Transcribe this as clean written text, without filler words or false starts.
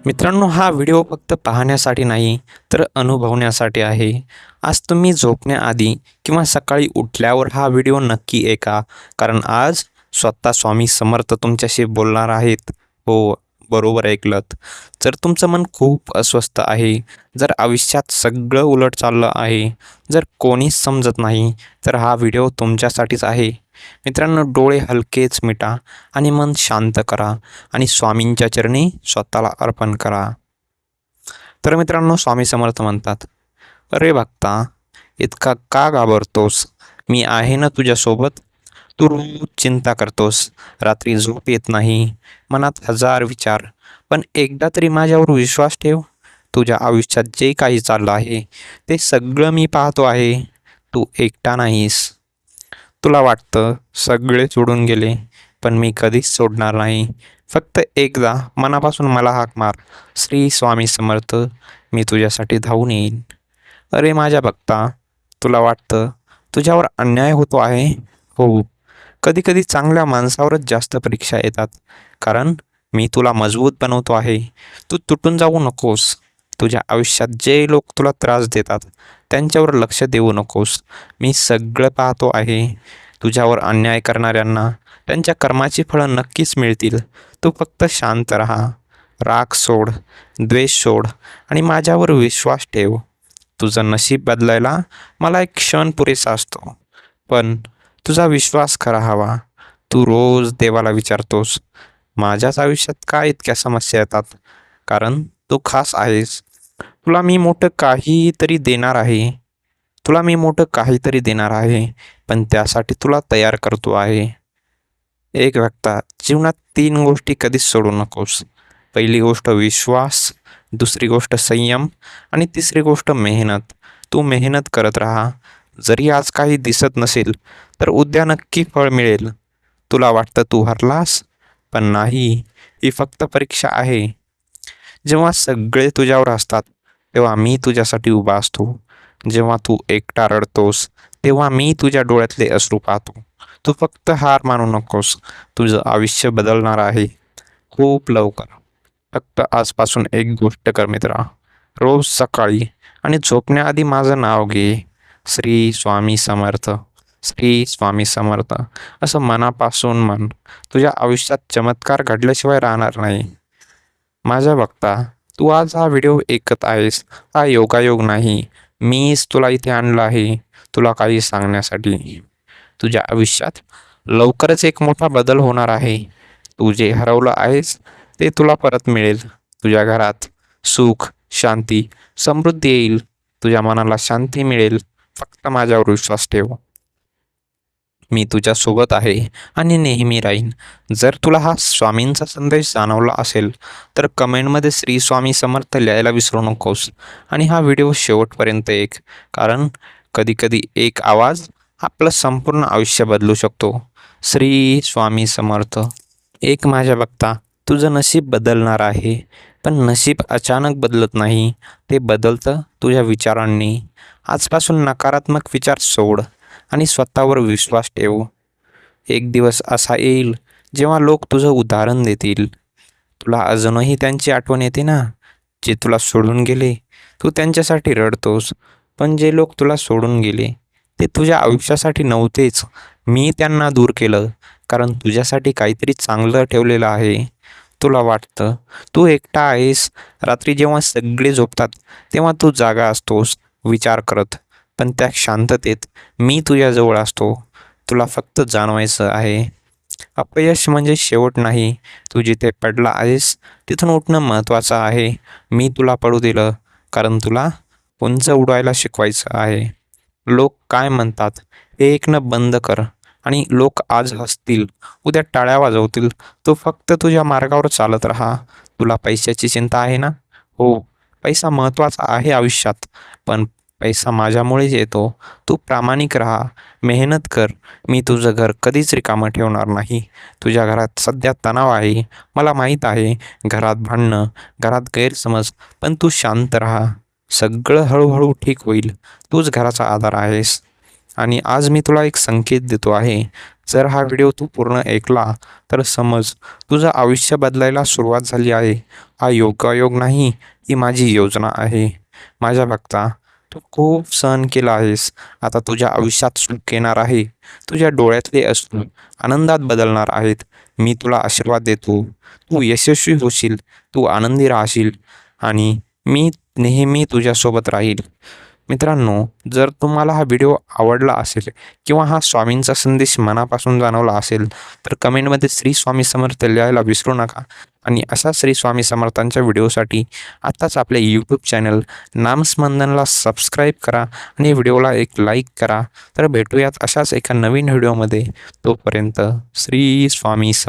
मित्रांनो, हा व्हिडिओ फक्त पाहण्यासाठी नाही तर अनुभवण्यासाठी आहे. आज तुम्ही झोपण्याआधी किंवा सकाळी उठल्यावर हा व्हिडिओ नक्की ऐका, कारण आज स्वतः स्वामी समर्थ तुमच्याशी बोलणार आहेत. हो, बरोबर ऐकलत. जर तुमचं मन खूप अस्वस्थ आहे, जर आयुष्यात सगळं उलट चाललं आहे, जर कोणीच समजत नाही, तर हा व्हिडिओ तुमच्यासाठीच आहे. मित्रांनो, डोळे हलकेच मिटा आणि मन शांत करा आणि स्वामींच्या चरणी स्वतःला अर्पण करा. तर मित्रांनो, स्वामी समर्थ म्हणतात, अरे भक्ता, इतका का घाबरतोस? मी आहे ना तुझ्यासोबत. तू रोज चिंता करतोस, रात्री झोप येत नाही, मनात हजार विचार, पण एकदा तरी माझ्यावर विश्वास ठेव. तुझ्या आयुष्यात जे काही चाललं आहे ते सगळं मी पाहतो आहे. तू एकटा नाहीस. तुला वाटतं सगळे सोडून गेले, पण मी कधीच सोडणार नाही. फक्त एकदा मनापासून मला हाक मार, श्री स्वामी समर्थ, मी तुझ्यासाठी धावून येईन. अरे माझ्या भक्ता, तुला वाटतं तुझ्यावर अन्याय होतो आहे? हो, कधी कधी चांगल्या माणसावरच जास्त परीक्षा येतात, कारण मी तुला मजबूत बनवतो आहे. तू तुटून जाऊ नकोस. तुझ्या आयुष्यात जे लोक तुला त्रास देतात त्यांच्यावर लक्ष देऊ नकोस. मी सगळं पाहतो आहे. तुझ्यावर अन्याय करणाऱ्यांना त्यांच्या कर्माची फळं नक्कीच मिळतील. तू फक्त शांत राहा, राग सोड, द्वेष सोड आणि माझ्यावर विश्वास ठेव. तुझं नशीब बदलायला मला एक क्षण पुरेसा असतो, पण तुझा विश्वास खरा हवा. तू रोज देवाला विचारतोस, माझ्याच आयुष्यात काय इतक्या समस्या येतात? कारण तू खास आहेस. तुला मी मोठं काहीतरी देणार आहे. तुला मी मोठं काहीतरी देणार आहे, पण त्यासाठी तुला तयार करतो आहे. एक व्यक्ता, जीवनात 3 गोष्टी कधीच सोडू नकोस. पहिली गोष्ट विश्वास, दुसरी गोष्ट संयम आणि तिसरी गोष्ट मेहनत. तू मेहनत करत राहा. जरी आज काही दिसत नसेल, तर उद्या नक्की फळ मिळेल. तुला वाटतं तू हरलास, पण नाही, ही फक्त परीक्षा आहे. जेव्हा सगळे तुझ्यावर असतात, तेव्हा मी तुझ्यासाठी उभा असतो. जेव्हा तू एकटा रडतोस, तेव्हा मी तुझ्या डोळ्यातले अश्रू पाहतो. तू फक्त हार मानू नकोस. तुझं आयुष्य बदलणार आहे खूप लवकर. फक्त आजपासून एक गोष्ट कर मित्रा, रोज सकाळी आणि झोपण्याआधी माझं नाव घे, श्री स्वामी समर्थ, श्री स्वामी समर्थ, असं मनापासून म्हण. तुझ्या आयुष्यात चमत्कार घडल्याशिवाय राहणार नाही. माझ्या भक्ता, तू आज हा व्हिडिओ ऐकत आहेस, हा योगायोग नाही. मीच तुला इथे आणलं आहे, तुला काही सांगण्यासाठी. तुझ्या आयुष्यात लवकरच एक मोठा बदल होणार आहे. तू जे हरवलं आहेस ते तुला परत मिळेल. तुझ्या घरात सुख, शांती, समृद्धी येईल. तुझ्या मनाला शांती मिळेल. फक्त माझ्यावर विश्वास ठेव. मी तुझ्या सोबत आहे आणि नेहमी राहीन. जर तुला हा स्वामींचा संदेश जाणवला असेल, तर कमेंटमध्ये श्री स्वामी समर्थ लिहायला विसरू नकोस आणि हा व्हिडिओ शेवटपर्यंत ऐक, कारण कधीकधी एक आवाज आपलं संपूर्ण आयुष्य बदलू शकतो. श्री स्वामी समर्थ. एक माझ्या भक्ता, तुझं नशीब बदलणार आहे, पण नशीब अचानक बदलत नाही, ते बदलतं तुझ्या विचारांनी. आजपासून नकारात्मक विचार सोड आणि स्वतःवर विश्वास ठेव. एक दिवस असा येईल जेव्हा लोक तुझं उदाहरण देतील. तुला अजूनही त्यांची आठवण येते ना, जे तुला सोडून गेले. तू त्यांच्यासाठी रडतोस, पण जे लोक तुला सोडून गेले ते तुझ्या आयुष्यासाठी नव्हतेच. मी त्यांना दूर केलं, कारण तुझ्यासाठी काहीतरी चांगलं ठेवलेलं आहे. तुला वाटतं तू एकटा आहेस. रात्री जेव्हा सगळे झोपतात तेव्हा तू जागा असतोस, विचार करत, पण त्या शांततेत मी तुझ्याजवळ असतो. तुला फक्त जाणवायचं आहे, अपयश म्हणजे शेवट नाही. तू जिथे पडला आहेस तिथून उठणं महत्त्वाचं आहे. मी तुला पडू दिलं, कारण तुला उंच उडवायला शिकवायचं आहे. लोक काय म्हणतात हे ऐकणं बंद कर. आणि लोक आज हसतील, उद्या टाळ्या वाजवतील. तू फक्त तुझ्या मार्गावर चालत राहा. तुला पैशाची चिंता आहे ना? हो, पैसा महत्त्वाचा आहे आयुष्यात, पण पैसा माझ्यामुळेच येतो. तू प्रामाणिक राहा, मेहनत कर. मी तुझं घर कधीच रिकामं ठेवणार नाही. तुझ्या घरात सध्या तणाव आहे, मला माहीत आहे. घरात भांडणं, घरात गैरसमज, पण तू शांत राहा. सगळं हळूहळू ठीक होईल. तूच घराचा आधार आहेस. आणि आज मी तुला एक संकेत देतो आहे. जर हा व्हिडिओ तू पूर्ण ऐकला तर समज तुझं आयुष्य बदलायला सुरुवात झाली आहे. हा योगायोग नाही, ही माझी योजना आहे. माझ्या भक्ता, तू खूप सहन केलं आहेस. आता तुझ्या आयुष्यात सुख येणार आहे. तुझ्या डोळ्यातले अश्रू आनंदात बदलणार आहेत. मी तुला आशीर्वाद देतो. तू यशस्वी होशील, तू आनंदी राहशील आणि मी नेहमी तुझ्यासोबत राहील. मित्रांनो, जर तुम्हाला हा व्हिडिओ आवडला असेल किंवा हा स्वामींचा संदेश मनापासून जाणवला असेल तर कमेंटमध्ये श्री स्वामी समर्थ लिहायला विसरू नका. आणि अशा श्री स्वामी समर्थांच्या व्हिडिओसाठी आत्ताच आपल्या यूट्यूब चॅनल नामस्मंदनला सबस्क्राईब करा आणि व्हिडिओला एक लाईक करा. तर भेटूयात अशाच एका नवीन व्हिडिओमध्ये. तोपर्यंत श्री स्वामी समर्थ.